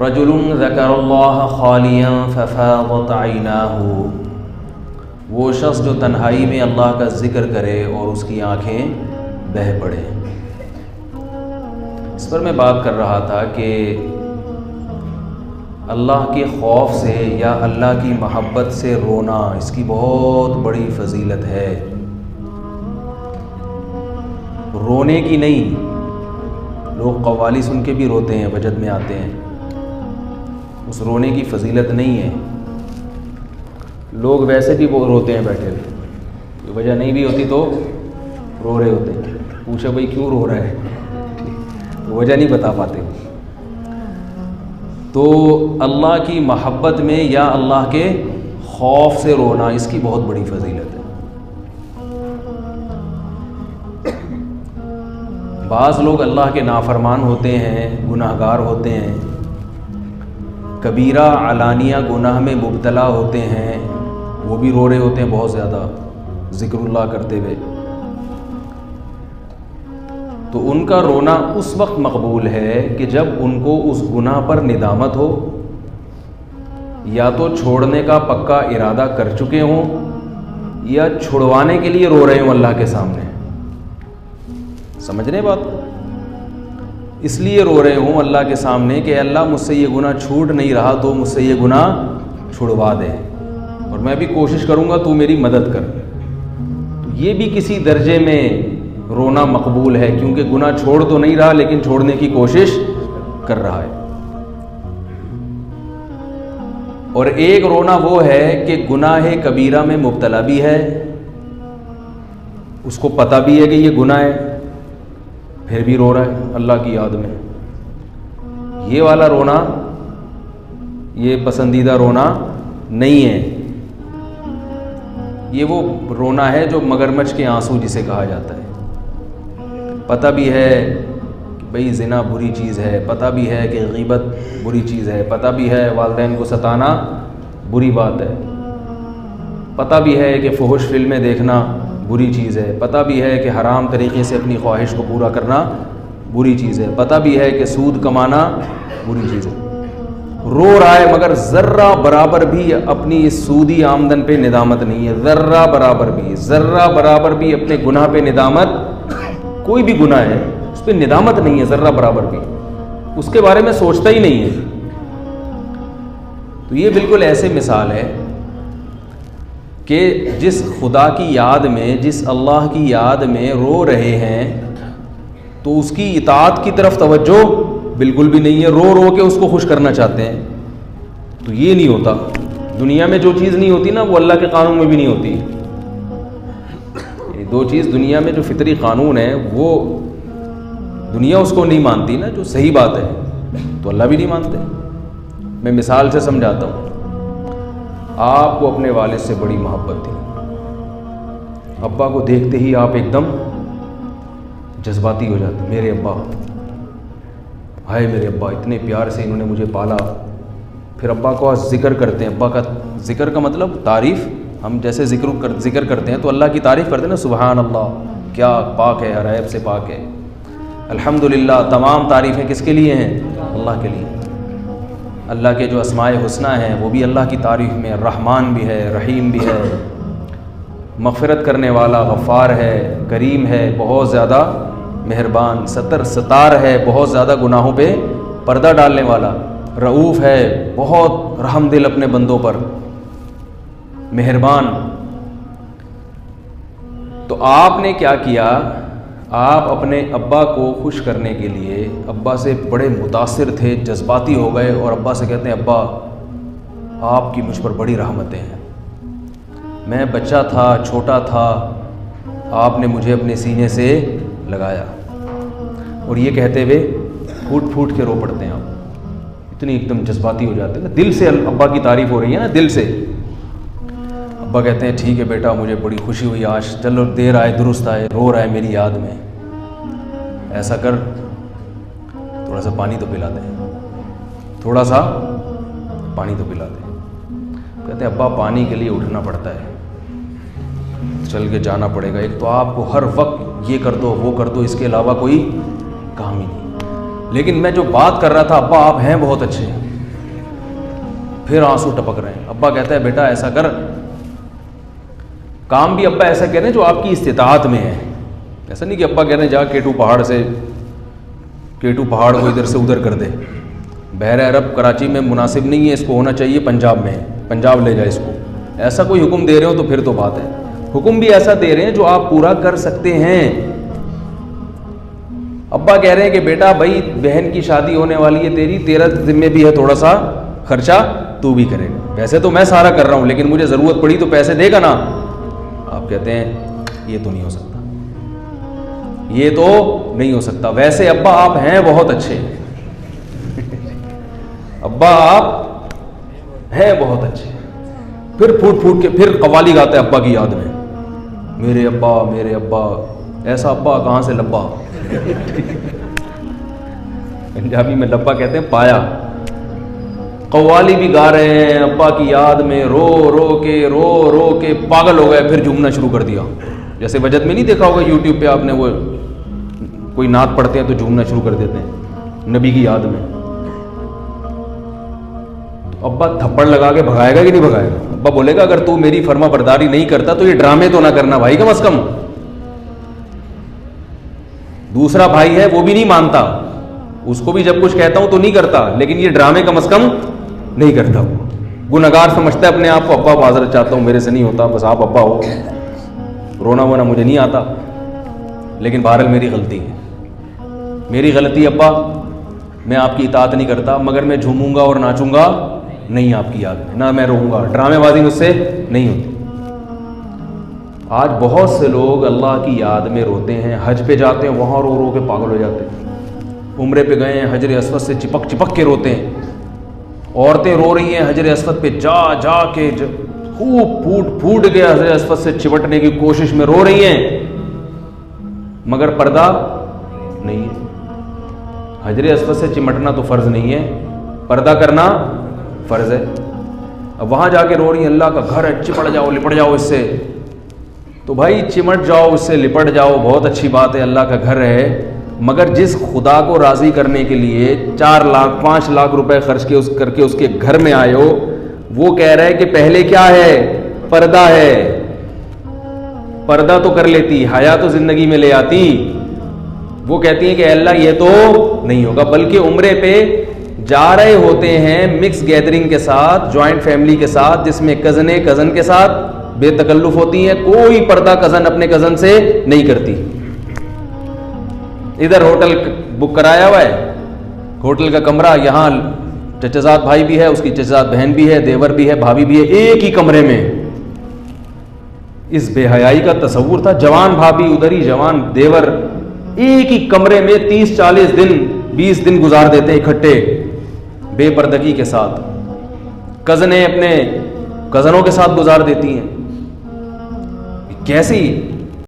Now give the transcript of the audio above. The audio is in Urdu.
رجل ذکر اللہ خالیا ففاضت عیناہ، وہ شخص جو تنہائی میں اللہ کا ذکر کرے اور اس کی آنکھیں بہہ پڑے۔ اس پر میں بات کر رہا تھا کہ اللہ کے خوف سے یا اللہ کی محبت سے رونا، اس کی بہت بڑی فضیلت ہے۔ رونے کی نہیں، لوگ قوالی سن کے بھی روتے ہیں، وجد میں آتے ہیں، اس رونے کی فضیلت نہیں ہے۔ لوگ ویسے بھی وہ روتے ہیں بیٹھے ہوئے، کوئی وجہ نہیں بھی ہوتی تو رو رہے ہوتے ہیں، پوچھے بھائی کیوں رو رہا ہے، وجہ نہیں بتا پاتے۔ تو اللہ کی محبت میں یا اللہ کے خوف سے رونا، اس کی بہت بڑی فضیلت ہے۔ بعض لوگ اللہ کے نافرمان ہوتے ہیں، گناہگار ہوتے ہیں، کبیرہ علانیہ گناہ میں مبتلا ہوتے ہیں، وہ بھی رو رہے ہوتے ہیں بہت زیادہ ذکر اللہ کرتے ہوئے، تو ان کا رونا اس وقت مقبول ہے کہ جب ان کو اس گناہ پر ندامت ہو، یا تو چھوڑنے کا پکا ارادہ کر چکے ہوں، یا چھڑوانے کے لیے رو رہے ہوں اللہ کے سامنے۔ سمجھ رہے بات کو؟ اس لیے رو رہے ہوں اللہ کے سامنے کہ اللہ مجھ سے یہ گناہ چھوٹ نہیں رہا، تو مجھ سے یہ گناہ چھڑوا دے، اور میں بھی کوشش کروں گا، تو میری مدد کر۔ تو یہ بھی کسی درجے میں رونا مقبول ہے، کیونکہ گناہ چھوڑ تو نہیں رہا لیکن چھوڑنے کی کوشش کر رہا ہے۔ اور ایک رونا وہ ہے کہ گناہ کبیرہ میں مبتلا بھی ہے، اس کو پتہ بھی ہے کہ یہ گناہ ہے، پھر بھی رو رہا ہے اللہ کی یاد میں۔ یہ والا رونا، یہ پسندیدہ رونا نہیں ہے، یہ وہ رونا ہے جو مگرمچھ کے آنسو جسے کہا جاتا ہے۔ پتہ بھی ہے کہ بھئی زنا بری چیز ہے، پتہ بھی ہے کہ غیبت بری چیز ہے، پتہ بھی ہے والدین کو ستانا بری بات ہے، پتہ بھی ہے کہ فحش فلمیں دیکھنا بری چیز ہے، پتہ بھی ہے کہ حرام طریقے سے اپنی خواہش کو پورا کرنا بری چیز ہے، پتہ بھی ہے کہ سود کمانا بری چیز ہے، رو رہا ہے مگر ذرہ برابر بھی اپنی اس سودی آمدن پہ ندامت نہیں ہے، ذرہ برابر بھی اپنے گناہ پہ ندامت، کوئی بھی گناہ ہے اس پہ ندامت نہیں ہے، ذرہ برابر بھی اس کے بارے میں سوچتا ہی نہیں ہے۔ تو یہ بالکل ایسے مثال ہے کہ جس خدا کی یاد میں، جس اللہ کی یاد میں رو رہے ہیں، تو اس کی اطاعت کی طرف توجہ بالکل بھی نہیں ہے، رو رو کے اس کو خوش کرنا چاہتے ہیں، تو یہ نہیں ہوتا۔ دنیا میں جو چیز نہیں ہوتی نا، وہ اللہ کے قانون میں بھی نہیں ہوتی۔ دو چیز دنیا میں جو فطری قانون ہے، وہ دنیا اس کو نہیں مانتی نا، جو صحیح بات ہے تو اللہ بھی نہیں مانتے۔ میں مثال سے سمجھاتا ہوں۔ آپ کو اپنے والد سے بڑی محبت تھی، ابا کو دیکھتے ہی آپ ایک دم جذباتی ہو جاتے، میرے ابا، ہائے میرے ابا، اتنے پیار سے انہوں نے مجھے پالا۔ پھر ابا کو ذکر کرتے ہیں، ابا کا ذکر کا مطلب تعریف، ہم جیسے ذکر کرتے ہیں تو اللہ کی تعریف کرتے ہیں نا، سبحان اللہ، کیا پاک ہے، ہر عیب سے پاک ہے، الحمدللہ، تمام تعریفیں کس کے لیے ہیں؟ اللہ کے لیے۔ اللہ کے جو اسماء حسنی ہیں وہ بھی اللہ کی تعریف میں، رحمان بھی ہے، رحیم بھی ہے، مغفرت کرنے والا، غفار ہے، کریم ہے، بہت زیادہ مہربان، ستار ہے، بہت زیادہ گناہوں پہ پردہ ڈالنے والا، رؤوف ہے، بہت رحم دل اپنے بندوں پر، مہربان۔ تو آپ نے کیا کیا؟ آپ اپنے ابا کو خوش کرنے کے لیے ابا سے بڑے متاثر تھے، جذباتی ہو گئے، اور ابا سے کہتے ہیں، ابا آپ کی مجھ پر بڑی رحمتیں ہیں، میں بچہ تھا، چھوٹا تھا، آپ نے مجھے اپنے سینے سے لگایا۔ اور یہ کہتے ہوئے پھوٹ پھوٹ کے رو پڑتے ہیں، آپ اتنی ایک دم جذباتی ہو جاتے ہیں، دل سے ابا کی تعریف ہو رہی ہے نا، دل سے۔ ابا کہتے ہیں، ٹھیک ہے بیٹا، مجھے بڑی خوشی ہوئی آج، چلو دیر آئے درست آئے، رو رہا ہے میری یاد میں، ایسا کر تھوڑا سا پانی تو پلا دیں، تھوڑا سا پانی تو پلا دیں۔ کہتے ہیں، ابا پانی کے لیے اٹھنا پڑتا ہے، چل کے جانا پڑے گا، ایک تو آپ کو ہر وقت یہ کر دو وہ کر دو، اس کے علاوہ کوئی کام ہی نہیں۔ لیکن میں جو بات کر رہا تھا، ابا آپ ہیں بہت اچھے، پھر آنسو ٹپک رہے ہیں. ابا کہتا ہے بیٹا ایسا کر, کام بھی ابا ایسا کہہ رہے ہیں جو آپ کی استطاعت میں ہے. ایسا نہیں کہ ابا کہہ رہے ہیں جا کیٹو پہاڑ کو ادھر سے ادھر کر دے. بحر عرب کراچی میں مناسب نہیں ہے, اس کو ہونا چاہیے پنجاب میں, پنجاب لے جائے اس کو. ایسا کوئی حکم دے رہے ہو تو پھر تو بات ہے. حکم بھی ایسا دے رہے ہیں جو آپ پورا کر سکتے ہیں. ابا کہہ رہے ہیں کہ بیٹا بھائی بہن کی شادی ہونے والی ہے تیری, تیرا ذمہ بھی ہے تھوڑا سا خرچہ تو بھی کرے گا. ویسے تو میں سارا کر رہا ہوں لیکن مجھے ضرورت پڑی تو پیسے دے گا نا. آپ کہتے ہیں یہ تو نہیں ہو سکتا, یہ تو نہیں ہو سکتا. ویسے ابا آپ ہیں بہت اچھے, ابا آپ ہیں بہت اچھے. پھر پھوٹ کے پھر قوالی گاتے ابا کی یاد میں, میرے ابا ایسا ابا کہاں سے لبا. پنجابی میں لبا کہتے ہیں پایا. قوالی بھی گا رہے ہیں ابا کی یاد میں, رو کے پاگل ہو گئے. پھر جھومنا شروع کر دیا. جیسے وجد میں نہیں دیکھا ہوگا یوٹیوب پہ آپ نے, وہ کوئی نعت پڑھتے ہیں تو جھومنا شروع کر دیتے ہیں نبی کی یاد میں. تو ابا تھپڑ لگا کے بھگائے گا کہ نہیں بھگائے گا؟ ابا بولے گا اگر تو میری فرما برداری نہیں کرتا تو یہ ڈرامے تو نہ کرنا بھائی کم از کم. دوسرا بھائی ہے وہ بھی نہیں مانتا, اس کو بھی جب کچھ کہتا ہوں تو نہیں کرتا, لیکن یہ ڈرامے کم از کم نہیں کرتا. وہ گنہگار سمجھتا ہے اپنے آپ کو. ابا معذرت چاہتا ہوں میرے سے نہیں ہوتا, بس آپ ابا ہو, رونا وونا مجھے نہیں آتا, لیکن بہرحال میری غلطی ہے, میری غلطی ابا, میں آپ کی اطاعت نہیں کرتا, مگر میں جھوموں گا اور ناچوں گا نہیں آپ کی یاد میں, نہ میں روؤں گا. ڈرامے بازی مجھ سے نہیں ہوتی. آج بہت سے لوگ اللہ کی یاد میں روتے ہیں, حج پہ جاتے ہیں وہاں رو کے پاگل ہو جاتے ہیں, عمرے پہ گئے ہیں حجر اسود سے چپک کے روتے ہیں, عورتیں رو رہی ہیں حجر اسود پہ جا کے خوب پھوٹ کے حجر اسود سے چپٹنے کی کوشش میں رو رہی ہیں, مگر پردہ نہیں ہے. حجر اسود سے چمٹنا تو فرض نہیں ہے, پردہ کرنا فرض ہے. اب وہاں جا کے رو رہی ہیں اللہ کا گھر ہے, چپٹ جاؤ لپٹ جاؤ اس سے. تو بھائی چمٹ جاؤ اس سے, لپٹ جاؤ, بہت اچھی بات ہے, اللہ کا گھر ہے, مگر جس خدا کو راضی کرنے کے لیے 4 لاکھ 5 لاکھ روپے خرچ کر کے اس کے گھر میں آئے ہو, وہ کہہ رہا ہے کہ پہلے کیا ہے, پردہ ہے. پردہ تو کر لیتی, حیا تو زندگی میں لے آتی. وہ کہتی ہیں کہ اللہ یہ تو نہیں ہوگا, بلکہ عمرے پہ جا رہے ہوتے ہیں مکس گیدرنگ کے ساتھ, جوائنٹ فیملی کے ساتھ, جس میں کزن کے ساتھ بے تکلف ہوتی ہیں. کوئی پردہ کزن اپنے کزن سے نہیں کرتی. ادھر ہوٹل بک کرایا ہوا ہے, ہوٹل کا کمرہ, یہاں چچزاد بھائی بھی ہے, اس کی چچزاد بہن بھی ہے, دیور بھی ہے, بھابھی بھی ہے, ایک ہی کمرے میں. اس بے حیائی کا تصور تھا. جوان بھابھی ادھر ہی, جوان دیور, ایک ہی کمرے میں 30-40 دن 20 دن گزار دیتے ہیں اکٹھے بے پردگی کے ساتھ. کزنیں اپنے کزنوں کے ساتھ گزار دیتی ہیں. کیسی